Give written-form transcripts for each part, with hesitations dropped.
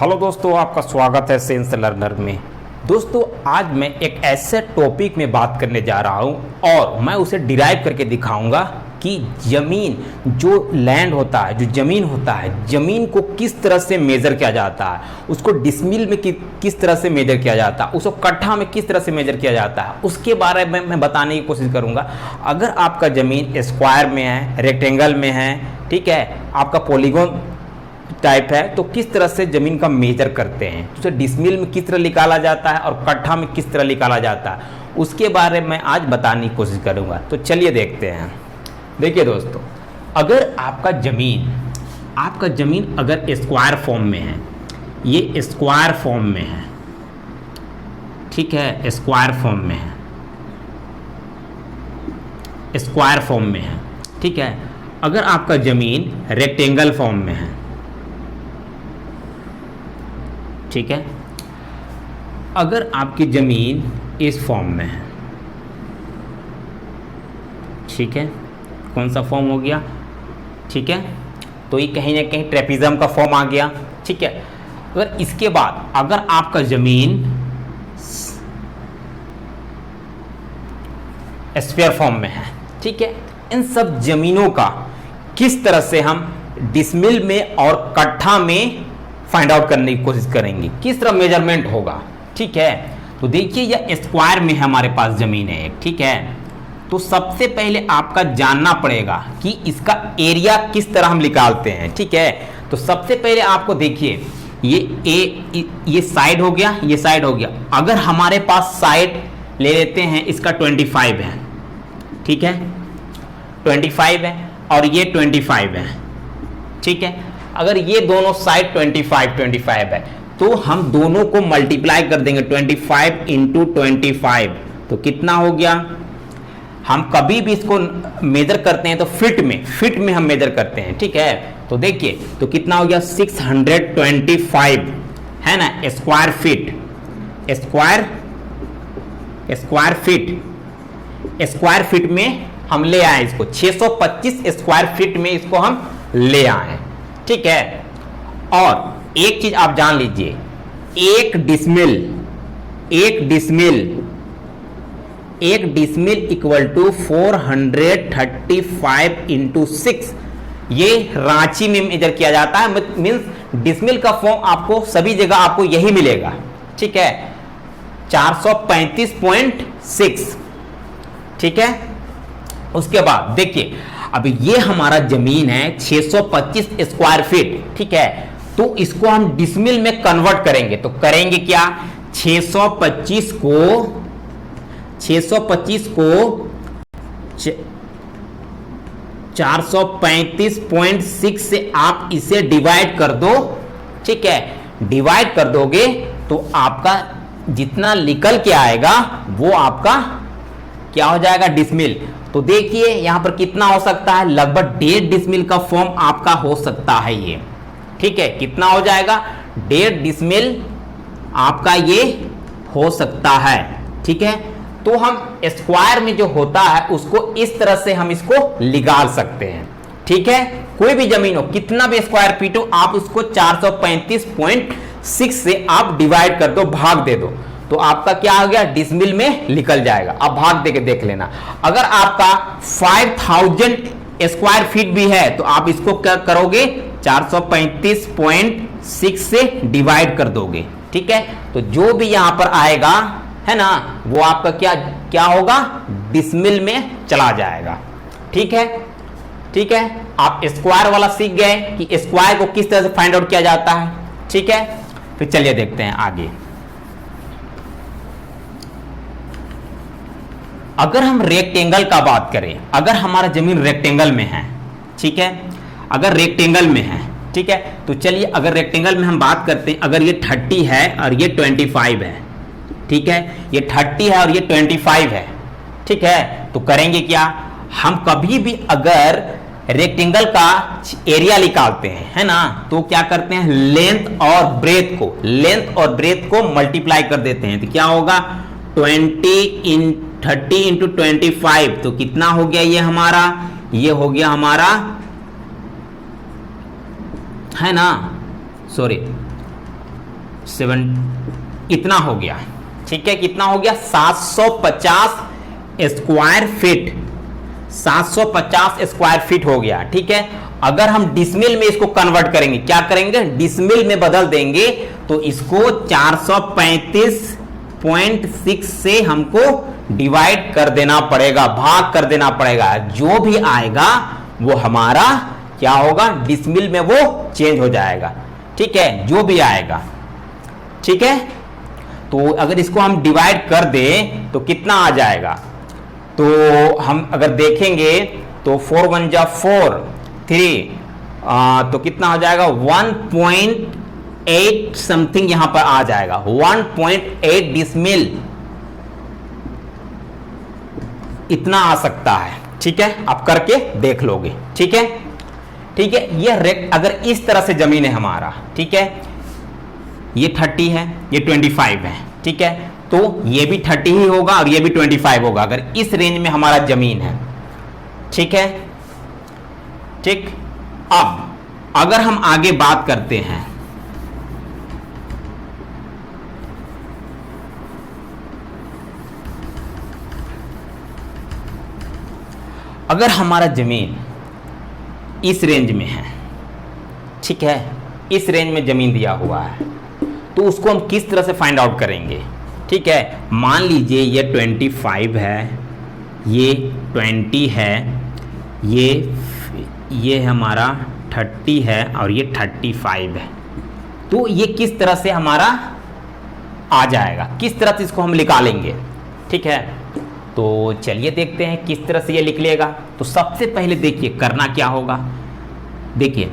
Hello दोस्तों, आपका स्वागत है साइंस लर्नर में। दोस्तों, आज मैं एक ऐसे टॉपिक में बात करने जा रहा हूं और मैं उसे डिराइव करके दिखाऊंगा कि ज़मीन जो लैंड होता है, जो ज़मीन होता है, ज़मीन को किस तरह से मेज़र किया जाता है, उसको डिसमिल में किस तरह से मेज़र किया जाता है, उसको कट्ठा में किस तरह से मेज़र किया जाता है, उसके बारे में मैं बताने की कोशिश करूंगा। अगर आपका ज़मीन स्क्वायर में है, रेक्टेंगल में है, ठीक है, आपका पॉलीगॉन टाइप है, तो किस तरह से ज़मीन का मेजर करते हैं, तो उसे डिसमिल में किस तरह निकाला जाता है और कट्ठा में किस तरह निकाला जाता है, उसके बारे में आज बताने की कोशिश करूंगा। तो चलिए देखते हैं। देखिए दोस्तों, अगर आपका ज़मीन अगर स्क्वायर फॉर्म में है, ये स्क्वायर फॉर्म में है, ठीक है, स्क्वायर फॉर्म में है, स्क्वायर फॉर्म में है, ठीक है। अगर आपका ज़मीन रेक्टेंगल फॉर्म में है, ठीक है, अगर आपकी ज़मीन इस फॉर्म में है, ठीक है, कौन सा फॉर्म हो गया, ठीक है, तो ये कहीं ना कहीं ट्रेपिज्म का फॉर्म आ गया, ठीक है। अगर इसके बाद अगर आपका ज़मीन स्फीयर फॉर्म में है, ठीक है, इन सब ज़मीनों का किस तरह से हम डिसमिल में और कट्ठा में फाइंड आउट करने की कोशिश करेंगे, किस तरह मेजरमेंट होगा, ठीक है। तो देखिए, यह स्क्वायर में हमारे पास ज़मीन है एक, ठीक है। तो सबसे पहले आपका जानना पड़ेगा कि इसका एरिया किस तरह हम निकालते हैं, ठीक है। तो सबसे पहले आपको देखिए, ये साइड हो गया, ये साइड हो गया। अगर हमारे पास साइड ले लेते हैं, इसका 25 है, ठीक है, 25 है और ये 25 है, ठीक है। अगर ये दोनों साइड 25 है, तो हम दोनों को मल्टीप्लाई कर देंगे, 25 इंटू 25, तो कितना हो गया। हम कभी भी इसको मेजर करते हैं तो फिट में हम मेजर करते हैं, ठीक है। तो देखिए, तो कितना हो गया, 625 है ना, स्क्वायर फीट, स्क्वायर फीट में हम ले आए इसको, 625 स्क्वायर फीट में इसको हम ले आए, ठीक है। और एक चीज आप जान लीजिए, एक डिसमिल इक्वल टू 435 इंटू 6, ये रांची में मेजर किया जाता है। मीन्स डिसमिल का फॉर्म आपको सभी जगह आपको यही मिलेगा, ठीक है, 435.6, ठीक है। उसके बाद देखिए, अब ये हमारा जमीन है 625 स्क्वायर फीट, ठीक है। तो इसको हम डिसमिल में कन्वर्ट करेंगे, तो करेंगे क्या, 625 को 435.6 से आप इसे डिवाइड कर दो, ठीक है। डिवाइड कर दोगे तो आपका जितना निकल के आएगा वो आपका क्या हो जाएगा, डिसमिल। तो देखिए यहां पर कितना हो सकता है, लगभग 1.5 डिसमिल का फॉर्म आपका हो सकता है ये, ठीक है। कितना हो जाएगा, 1.5 डिसमिल आपका ये हो सकता है, ठीक है। तो हम स्क्वायर में जो होता है उसको इस तरह से हम इसको निकाल सकते हैं, ठीक है। कोई भी जमीन हो, कितना भी स्क्वायर फीट हो, आप उसको 435.6 से आप डिवाइड कर दो, भाग दे दो, तो आपका क्या हो गया, डिसमिल में निकल जाएगा। अब भाग दे के देख लेना। अगर आपका 5000 स्क्वायर फीट भी है तो आप इसको क्या करोगे, 435.6 से डिवाइड कर दोगे, ठीक है। तो जो भी यहां पर आएगा है ना, वो आपका क्या होगा, डिसमिल में चला जाएगा, ठीक है, ठीक है। आप स्क्वायर वाला सीख गए कि स्क्वायर को किस तरह से फाइंड आउट किया जाता है, ठीक है। फिर चलिए देखते हैं आगे। अगर हम रेक्टेंगल का बात करें, अगर हमारा जमीन रेक्टेंगल में है, ठीक है, अगर रेक्टेंगल में है, ठीक है, तो चलिए अगर रेक्टेंगल में हम बात करते हैं, अगर ये 30 है और ये 25 है, ठीक है, ये 30 है और ये 25 है, ठीक है। तो करेंगे क्या, हम कभी भी अगर रेक्टेंगल का एरिया निकालते हैं, है ना, तो क्या करते हैं, लेंथ और ब्रेथ को मल्टीप्लाई कर देते हैं, तो क्या होगा, 30 इंटू 25, तो कितना हो गया, ये हो गया हमारा है ना, सॉरी 7 इतना हो गया, ठीक है, कितना हो गया 750 स्क्वायर फीट, 750 स्क्वायर फीट हो गया, ठीक है। अगर हम डिसमिल में इसको कन्वर्ट करेंगे, क्या करेंगे, डिसमिल में बदल देंगे, तो इसको 435.6 से हमको डिवाइड कर देना पड़ेगा, भाग कर देना पड़ेगा। जो भी आएगा वो हमारा क्या होगा, डिसमिल में वो चेंज हो जाएगा, ठीक है, जो भी आएगा, ठीक है। तो अगर इसको हम डिवाइड कर दें तो कितना आ जाएगा, तो हम अगर देखेंगे तो 4 1 जा 4 3, तो कितना हो जाएगा 1.8 समथिंग यहां पर आ जाएगा, 1.8 डिसमिल इतना आ सकता है, ठीक है। आप करके देख लोगे, ठीक है, ठीक है। ये अगर इस तरह से जमीन है हमारा, ठीक है, ये 30 है, ये 25 है, ठीक है, तो ये भी 30 ही होगा और ये भी 25 होगा अगर इस रेंज में हमारा जमीन है, ठीक है, ठीक। अब अगर हम आगे बात करते हैं, अगर हमारा जमीन इस रेंज में है, ठीक है, इस रेंज में जमीन दिया हुआ है, तो उसको हम किस तरह से फाइंड आउट करेंगे, ठीक है। मान लीजिए ये 25 है, ये 20 है, ये हमारा 30 है और ये 35 है, तो ये किस तरह से हमारा आ जाएगा, किस तरह से इसको हम निकालेंगे, ठीक है। तो चलिए देखते हैं किस तरह से ये निकलेगा। तो सबसे पहले देखिए करना क्या होगा, देखिए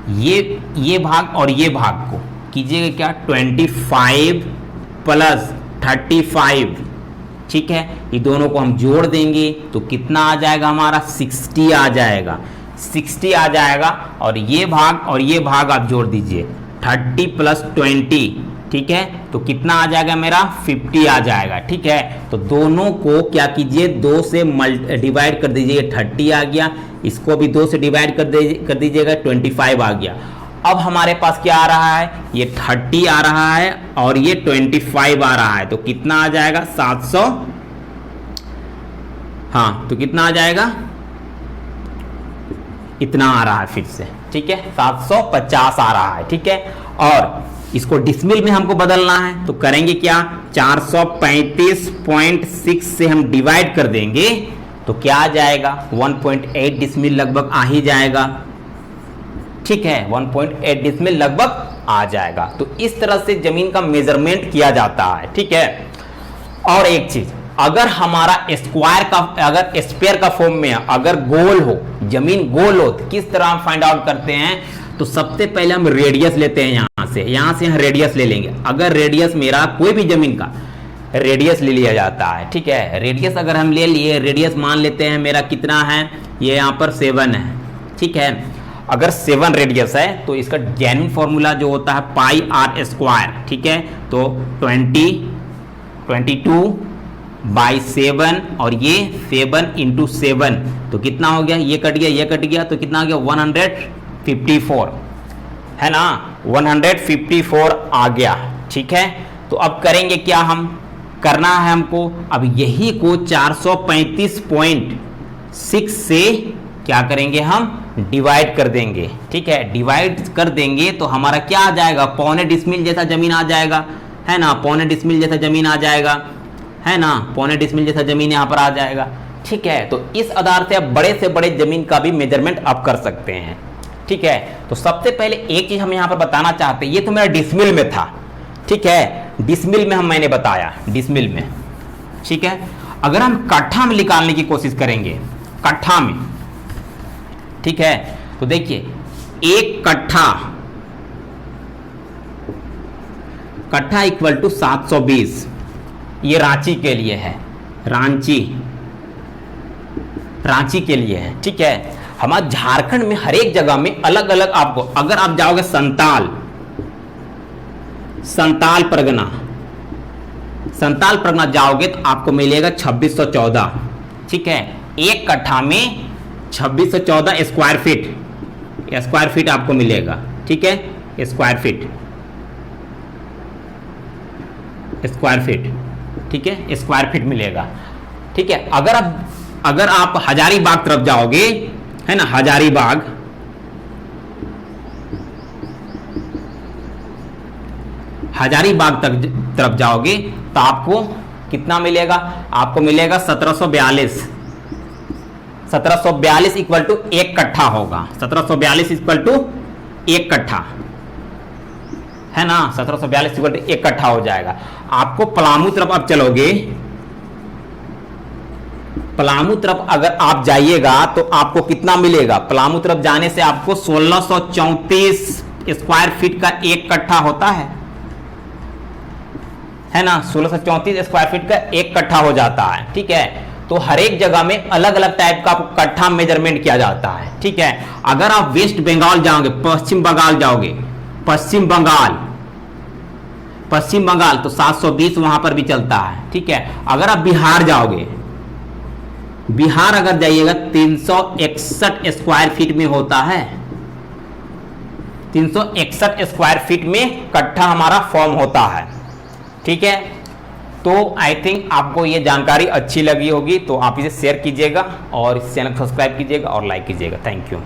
ये भाग और ये भाग को कीजिएगा क्या, 25 प्लस 35, ठीक है, ये दोनों को हम जोड़ देंगे तो कितना आ जाएगा हमारा 60 आ जाएगा, 60 आ जाएगा। और ये भाग आप जोड़ दीजिए 30 प्लस 20, ठीक है, तो कितना आ जाएगा मेरा 50 आ जाएगा, ठीक है। तो दोनों को क्या कीजिए 2 से डिवाइड कर दीजिए, 30 आ गया, इसको भी 2 से डिवाइड कर दीजिएगा, 25 आ गया। अब हमारे पास क्या आ रहा है, ये 30 आ रहा है और ये 25 आ रहा है, तो कितना आ जाएगा 700, हाँ, तो कितना आ जाएगा, इतना आ रहा है फिर से, ठीक है, 750 आ रहा है, ठीक है। और इसको डिसमिल में हमको बदलना है, तो करेंगे क्या, 435.6 से हम डिवाइड कर देंगे तो क्या आ जाएगा 1.8 डिसमिल लगभग आ ही जाएगा, ठीक है, 1.8 डिसमिल लगभग आ जाएगा। तो इस तरह से जमीन का मेजरमेंट किया जाता है, ठीक है। और एक चीज, अगर हमारा स्क्वायर का, अगर स्पेयर का फॉर्म में, अगर गोल हो, जमीन गोल हो, तो किस तरह हम फाइंड आउट करते हैं, तो सबसे पहले हम रेडियस लेते हैं, यहां से हम रेडियस ले लेंगे। अगर रेडियस मेरा कोई भी जमीन का रेडियस ले लिया जाता है, ठीक है, रेडियस अगर हम ले लिए, रेडियस मान लेते हैं मेरा कितना है, ये यहां पर 7 है, ठीक है। अगर 7 रेडियस है तो इसका जेन्युइन फॉर्मूला जो होता है पाई आर स्क्वायर, ठीक है, तो 22/7 और ये 7 × 7, तो कितना हो गया, ये कट गया, ये कट गया, तो कितना हो गया 154, है ना, 154 आ गया, ठीक है। तो अब करेंगे क्या, हम करना है हमको, अब यही को 435.6 से क्या करेंगे, हम डिवाइड कर देंगे, ठीक है। डिवाइड कर देंगे तो हमारा क्या आ जाएगा, पौने डिसमिल जैसा जमीन आ जाएगा, है ना, पौने डिसमिल जैसा जमीन आ जाएगा, है ना, पौने डिसमिल जैसा जमीन यहाँ पर आ जाएगा, ठीक है। तो इस आधार से आप बड़े से बड़े जमीन का भी मेजरमेंट आप कर सकते हैं, ठीक है। तो सबसे पहले एक चीज हम यहाँ पर बताना चाहते हैं, ये तो मेरा डिसमिल में था, ठीक है, डिसमिल में मैंने बताया, डिसमिल में, ठीक है। अगर हम कट्ठा में निकालने की कोशिश करेंगे, कट्ठा में, ठीक है, तो देखिए एक कट्ठा इक्वल टू 720, ये रांची के लिए है, रांची के लिए है, ठीक है। हमारे झारखंड में हर एक जगह में अलग अलग आपको, अगर आप जाओगे संताल परगना जाओगे तो आपको मिलेगा 2614, ठीक है। एक कट्ठा में 2614 स्क्वायर फीट आपको मिलेगा, ठीक है, स्क्वायर फीट, स्क्वायर फीट, ठीक है, स्क्वायर फीट मिलेगा। ठीक है, अगर आप हजारीबाग तरफ जाओगे, है ना, हजारीबाग तक तरफ जाओगे तो आपको कितना मिलेगा? आपको मिलेगा 1742 इक्वल टू 1 कट्ठा होगा। 1742 इक्वल टू 1 कट्ठा, है ना, 1742 इक्वल टू 1 कट्ठा हो जाएगा। आपको पलामू तरफ अब चलोगे, पलामू तरफ अगर आप जाइएगा तो आपको कितना मिलेगा? पलामू तरफ जाने से आपको 1634 स्क्वायर फीट का 1 कट्ठा होता है ना, 1634 स्क्वायर फीट का 1 कट्ठा हो जाता है। ठीक है, तो हर एक जगह में अलग अलग टाइप का कट्ठा मेजरमेंट किया जाता है। ठीक है, अगर आप वेस्ट बंगाल जाओगे, पश्चिम बंगाल जाओगे, पश्चिम बंगाल तो 720 वहां पर भी चलता है। ठीक है, अगर आप बिहार जाओगे, बिहार अगर जाइएगा 361 स्क्वायर फीट में होता है, 361 स्क्वायर फीट में कट्ठा हमारा फॉर्म होता है। ठीक है, तो आई थिंक आपको ये जानकारी अच्छी लगी होगी, तो आप इसे शेयर कीजिएगा और इस चैनल को सब्सक्राइब कीजिएगा और लाइक कीजिएगा। Thank you.